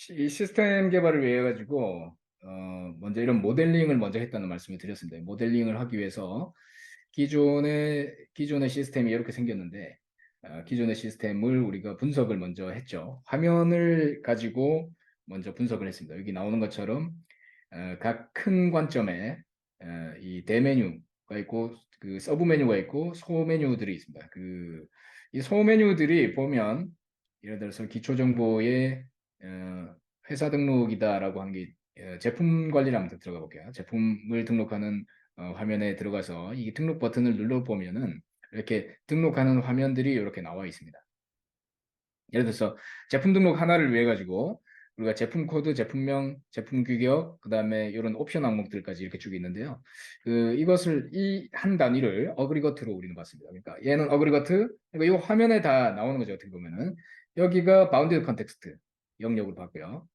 이 시스템 개발을 위해 가지고 먼저 이런 모델링을 먼저 했다는 말씀을 드렸습니다. 모델링을 하기 위해서 기존의 시스템이 이렇게 생겼는데 기존의 시스템을 우리가 분석을 먼저 했죠. 화면을 가지고 먼저 분석을 했습니다. 여기 나오는 것처럼 각 큰 관점에 이 대메뉴가 있고 그 서브 메뉴가 있고 소 메뉴들이 있습니다. 이 소 메뉴들이 보면 예를 들어서 기초 정보에 회사 등록이다라고 하는 게 제품 관리를 한번 들어가 볼게요. 제품을 등록하는 화면에 들어가서 이 등록 버튼을 눌러 보면은 이렇게 등록하는 화면들이 이렇게 나와 있습니다. 예를 들어서 제품 등록 하나를 위해 가지고 우리가 제품 코드, 제품명, 제품 규격, 그다음에 이런 옵션 항목들까지 이렇게 쭉 있는데요. 이것을 이 한 단위를 어그리거트로 우리는 봤습니다. 그러니까 얘는 어그리거트, 그러니까 이 화면에 다 나오는 거죠. 어떻게 보면은 여기가 바운디드 컨텍스트 영역으로 봤고요.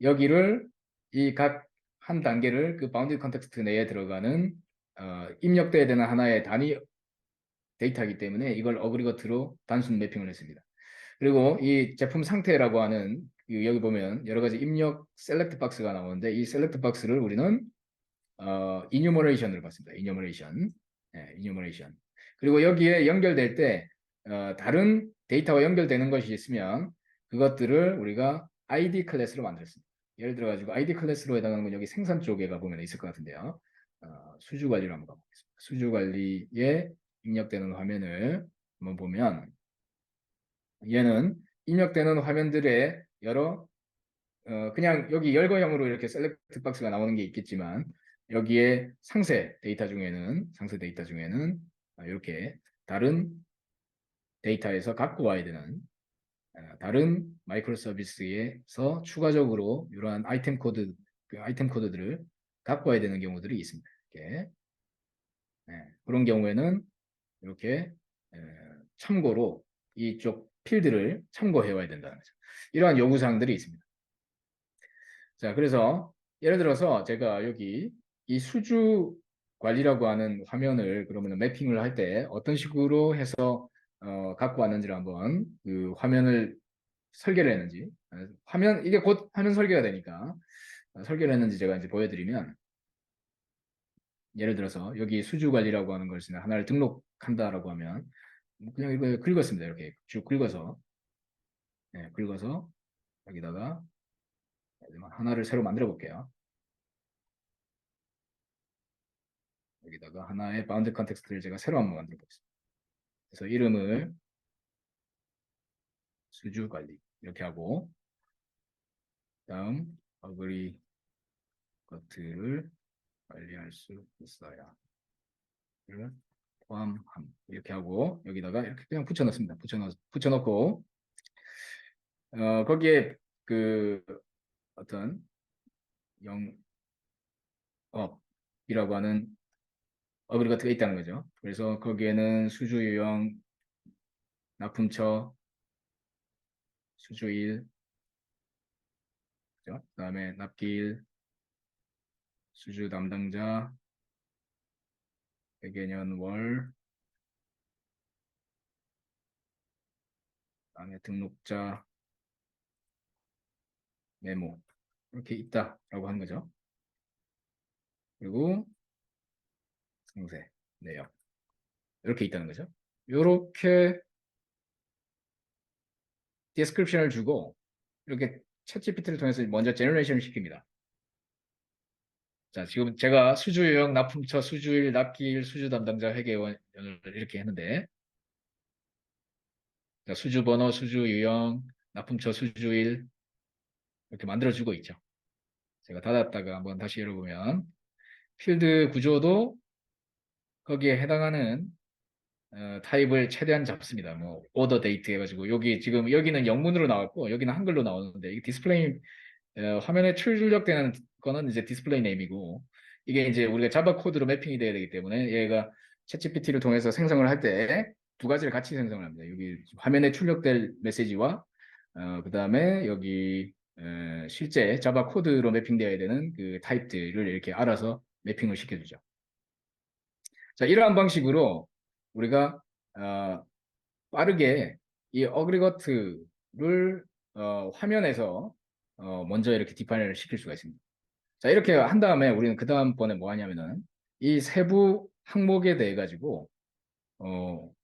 여기를 이 각 한 단계를 그 바운디드 컨텍스트 내에 들어가는 입력돼야 되는 하나의 단위 데이터이기 때문에 이걸 어그리거트로 단순 매핑을 했습니다. 그리고 이 제품 상태라고 하는 여기 보면 여러 가지 입력 셀렉트 박스가 나오는데 이 셀렉트 박스를 우리는 이뉴머레이션을 봤습니다. 이뉴머레이션. 네, 이뉴머레이션. 그리고 여기에 연결될 때 다른 데이터와 연결되는 것이 있으면 그것들을 우리가 ID 클래스로 만들었습니다. 예를 들어 가지고 ID 클래스로 해당하는 건 여기 생산 쪽에 가보면 있을 것 같은데요. 수주 관리를 한번 가보겠습니다. 수주 관리에 입력되는 화면을 한번 보면 얘는 입력되는 화면들의 여러 그냥 여기 열거형으로 이렇게 셀렉트 박스가 나오는 게 있겠지만 여기에 상세 데이터 중에는 이렇게 다른 데이터에서 갖고 와야 되는 다른 마이크로 서비스에서 추가적으로 이러한 아이템 코드들을 갖고 와야 되는 경우들이 있습니다. 이렇게 그런 경우에는 이렇게 참고로 이쪽 필드를 참고해 와야 된다는 거죠. 이러한 요구사항들이 있습니다. 자, 그래서 예를 들어서 제가 여기 이 수주 관리라고 하는 화면을 그러면 매핑을 할 때 어떤 식으로 해서 갖고 왔는지를 한번 그 화면을 설계를 했는지 화면 이게 곧 화면 설계가 되니까 설계를 했는지 제가 이제 보여드리면 예를 들어서 여기 수주 관리라고 하는 것을 하나를 등록한다라고 하면 그냥 이거 긁었습니다. 이렇게 쭉 긁어서 긁어서 여기다가 하나를 새로 만들어 볼게요. 여기다가 하나의 바운드 컨텍스트를 제가 새로 한번 만들어 보겠습니다. 그래서 이름을 수주 관리 이렇게 하고 다음 어그리 것들을 관리할 수 있어야 를 포함함 이렇게 하고 여기다가 이렇게 그냥 붙여넣습니다. 붙여넣고 거기에 그 어떤 영업이라고 하는 어그리거트가 있다는 거죠. 그래서 거기에는 수주 유형, 납품처, 수주일, 그다음에 납기일, 수주 담당자, 회계년 월, 그다음에 등록자, 메모 이렇게 있다라고 하는 거죠. 그리고 상세, 내역 이렇게 있다는 거죠. 이렇게 디스크립션을 주고 이렇게 챗GPT를 통해서 먼저 제너레이션을 시킵니다. 자, 지금 제가 수주 요약, 납품처, 수주일, 납기일, 수주 담당자, 회계원을 이렇게 했는데 자, 수주 번호, 수주 유형, 납품처, 수주일 이렇게 만들어주고 있죠. 제가 닫았다가 한번 다시 열어보면 필드 구조도 거기에 해당하는 타입을 최대한 잡습니다. 뭐 오더 데이트 해가지고 여기 지금 여기는 영문으로 나왔고 여기는 한글로 나오는데 이 디스플레이 화면에 출력되는 거는 이제 디스플레이 네임이고 이게 이제 우리가 자바 코드로 매핑이 돼야 되기 때문에 얘가 챗GPT를 통해서 생성을 할 때 두 가지를 같이 생성을 합니다. 여기 화면에 출력될 메시지와 그다음에 여기 실제 자바 코드로 매핑되어야 되는 그 타입들을 이렇게 알아서 매핑을 시켜주죠. 자, 이러한 방식으로 우리가 빠르게 이 어그리거트를 화면에서 먼저 이렇게 디파인을 시킬 수가 있습니다. 자, 이렇게 한 다음에 우리는 그 다음번에 뭐 하냐면은 이 세부 항목에 대해 가지고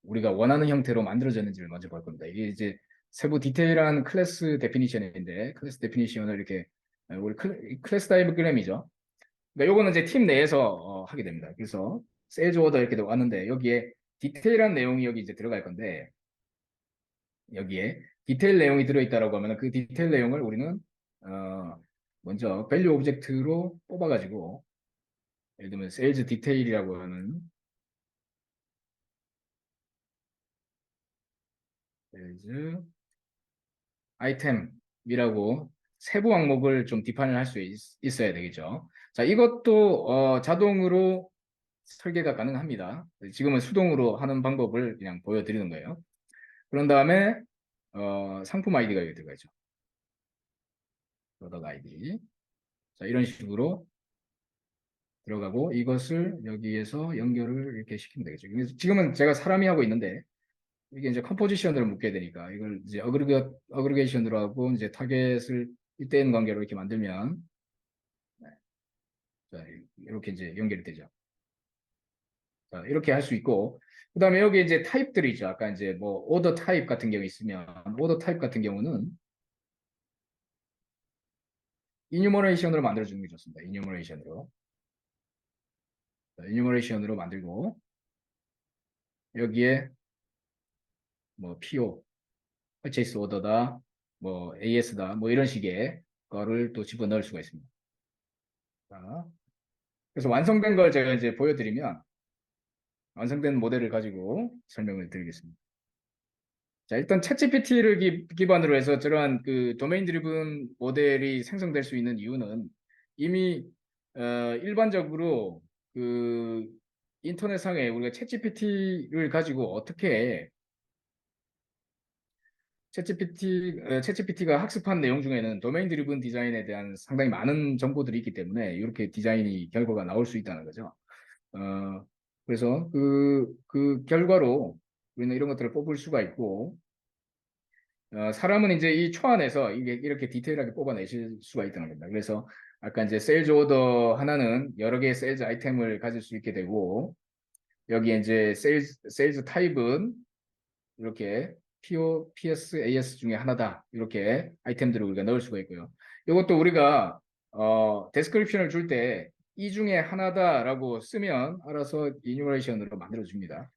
우리가 원하는 형태로 만들어졌는지를 먼저 볼 겁니다. 이게 이제 세부 디테일한 클래스 데피니션인데 클래스 데피니션을 이렇게 우리 클래스 다이어그램이죠. 그러니까 요거는 이제 팀 내에서 하게 됩니다. 그래서 세일즈 오더 이렇게 왔는데 여기에 디테일한 내용이 여기 이제 들어갈 건데 여기에 디테일 내용이 들어있다라고 하면 그 디테일 내용을 우리는 어, 먼저 밸류 오브젝트로 뽑아가지고 예를 들면 세일즈 디테일이라고 하는 세일즈 아이템이라고 세부 항목을 좀 디파인을 할 수 있어야 되겠죠. 자, 이것도 자동으로 설계가 가능합니다. 지금은 수동으로 하는 방법을 그냥 보여드리는 거예요. 그런 다음에 상품 아이디가 여기 들어가 있죠. 프로덕트 아이디. 자, 이런 식으로 들어가고 이것을 여기에서 연결을 이렇게 시키면 되겠죠. 그래서 지금은 제가 사람이 하고 있는데 이게 이제 컴포지션으로 묶여야 되니까 이걸 이제 어그리게이션으로 하고 이제 타겟을 1대1 관계로 이렇게 만들면 자, 이렇게 이제 연결이 되죠. 자, 이렇게 할 수 있고 그다음에 여기 이제 타입들이 있죠. 아까 이제 뭐 오더 타입 같은 경우 있으면 오더 타입 같은 경우는 이뉴머레이션으로 만들어주는 게 좋습니다. 이뉴머레이션으로 만들고 여기에 뭐 PO, purchase order다, 뭐 AS다, 뭐 이런 식의 거를 또 집어넣을 수가 있습니다. 자, 그래서 완성된 걸 제가 이제 보여드리면 완성된 모델을 가지고 설명을 드리겠습니다. 자, 일단 챗GPT를 기반으로 해서 저러한 그 도메인 드리븐 모델이 생성될 수 있는 이유는 이미 일반적으로 그 인터넷상에 우리가 챗GPT를 가지고 어떻게 챗GPT가 학습한 내용 중에는 도메인 드리븐 디자인에 대한 상당히 많은 정보들이 있기 때문에 이렇게 디자인이 결과가 나올 수 있다는 거죠. 그래서 그 결과로 우리는 이런 것들을 뽑을 수가 있고 사람은 이제 이 초안에서 이게 이렇게 디테일하게 뽑아내실 수가 있다는 겁니다. 그래서 아까 이제 세일즈 오더 하나는 여러 개의 세일즈 아이템을 가질 수 있게 되고 여기에 이제 세일즈 타입은 이렇게 PO, PS, AS 중에 하나다. 이렇게 아이템들을 우리가 넣을 수가 있고요. 이것도 우리가 데스크립션을 줄 때 이 중에 하나다라고 쓰면 알아서 이뉴머레이션으로 만들어 줍니다.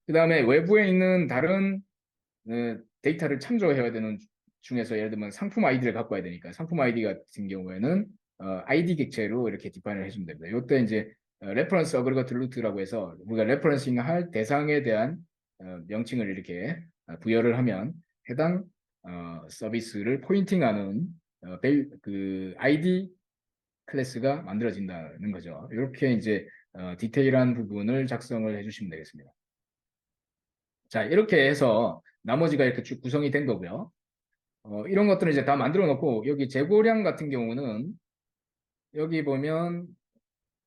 그 다음에 외부에 있는 다른 데이터를 참조해야 되는 중에서 예를 들면 상품 아이디를 갖고 와야 되니까 상품 아이디 같은 경우에는 아이디 객체로 이렇게 디파인을 해주면 됩니다. 이때 이제 레퍼런스 어그리거트 루트라고 해서 우리가 레퍼런싱 할 대상에 대한 명칭을 이렇게 부여를 하면 해당 서비스를 포인팅하는 그 아이디 클래스가 만들어진다는 거죠. 이렇게 이제 디테일한 부분을 작성을 해주시면 되겠습니다. 자, 이렇게 해서 나머지가 이렇게 쭉 구성이 된 거고요. 이런 것들은 이제 다 만들어 놓고 여기 재고량 같은 경우는 여기 보면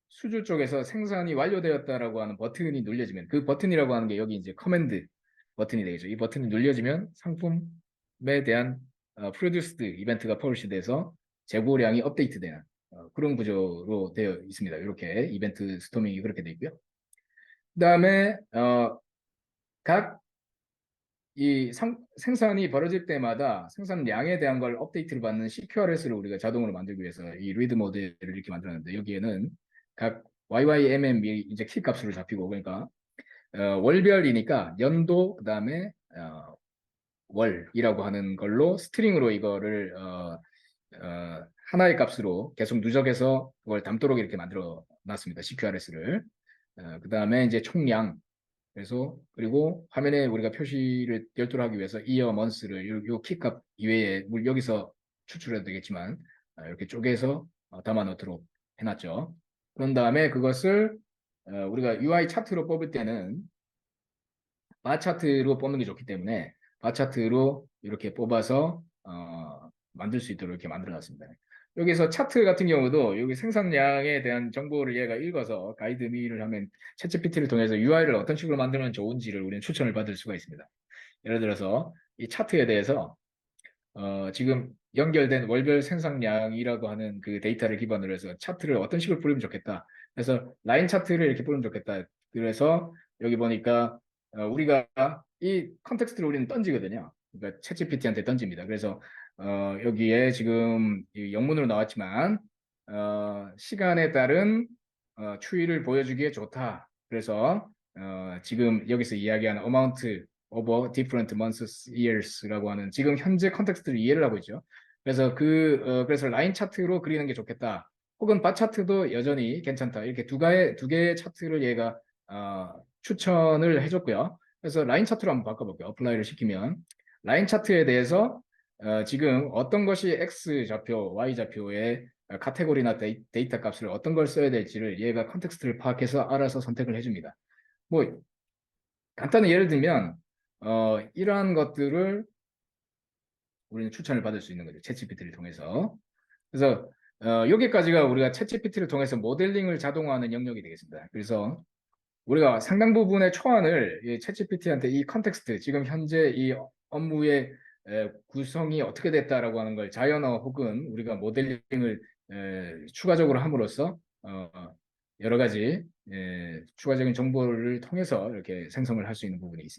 수주 쪽에서 생산이 완료되었다라고 하는 버튼이 눌려지면 그 버튼이라고 하는 게 여기 이제 커맨드 버튼이 되겠죠. 이 버튼이 눌려지면 상품에 대한 프로듀스드 이벤트가 퍼블리시 돼서 재고량이 업데이트되는 그런 구조로 되어 있습니다. 이렇게 이벤트 스토밍이 그렇게 되어 있고요. 그다음에 각 이 생산이 벌어질 때마다 생산량에 대한 걸 업데이트를 받는 CQRS를 우리가 자동으로 만들기 위해서 이 리드 모델을 이렇게 만들었는데 여기에는 각 YYMM이 이제 키 값으로 잡히고 그러니까 월별이니까 연도 그다음에 월이라고 하는 걸로 스트링으로 이거를 하나의 값으로 계속 누적해서 그걸 담도록 이렇게 만들어 놨습니다. CQRS를. 그다음에 이제 총량 그래서 그리고 화면에 우리가 표시를 별도로 하기 위해서 이어 먼스를 요 키값 이외에 여기서 추출해도 되겠지만 이렇게 쪼개서 담아 놓도록 해놨죠. 그런 다음에 그것을 우리가 UI 차트로 뽑을 때는 바 차트로 뽑는 게 좋기 때문에 바 차트로 이렇게 뽑아서 만들 수 있도록 이렇게 만들어 놨습니다. 여기서 차트 같은 경우도 여기 생산량에 대한 정보를 얘가 읽어서 가이드 미를 하면 챗GPT를 통해서 UI를 어떤 식으로 만들면 좋은지를 우리는 추천을 받을 수가 있습니다. 예를 들어서 이 차트에 대해서 지금 연결된 월별 생산량이라고 하는 그 데이터를 기반으로 해서 차트를 어떤 식으로 뿌리면 좋겠다. 그래서 라인 차트를 이렇게 뿌리면 좋겠다. 그래서 여기 보니까 우리가 이 컨텍스트를 우리는 던지거든요. 그러니까 챗GPT한테 던집니다. 그래서 여기에 지금 이 영문으로 나왔지만 시간에 따른 추이를 보여주기에 좋다. 그래서 지금 여기서 이야기하는 amount over different months, years라고 하는 지금 현재 컨텍스트를 이해를 하고 있죠. 그래서 그래서 라인 차트로 그리는 게 좋겠다. 혹은 바 차트도 여전히 괜찮다. 이렇게 두 개의 차트를 얘가 추천을 해줬고요. 그래서 라인 차트로 한번 바꿔볼게요. 어플라이를 시키면 라인 차트에 대해서 지금 어떤 것이 X 좌표, Y 좌표의 카테고리나 데이터 값을 어떤 걸 써야 될지를 얘가 컨텍스트를 파악해서 알아서 선택을 해줍니다. 뭐 간단히 예를 들면 이러한 것들을 우리는 추천을 받을 수 있는 거죠. 챗GPT를 통해서. 그래서 여기까지가 우리가 챗GPT를 통해서 모델링을 자동화하는 영역이 되겠습니다. 그래서 우리가 상당 부분의 초안을 이 챗GPT한테 이 컨텍스트, 지금 현재 이 업무의 구성이 어떻게 됐다라고 하는 걸 자연어 혹은 우리가 모델링을 추가적으로 함으로써 여러 가지 추가적인 정보를 통해서 이렇게 생성을 할 수 있는 부분이 있습니다.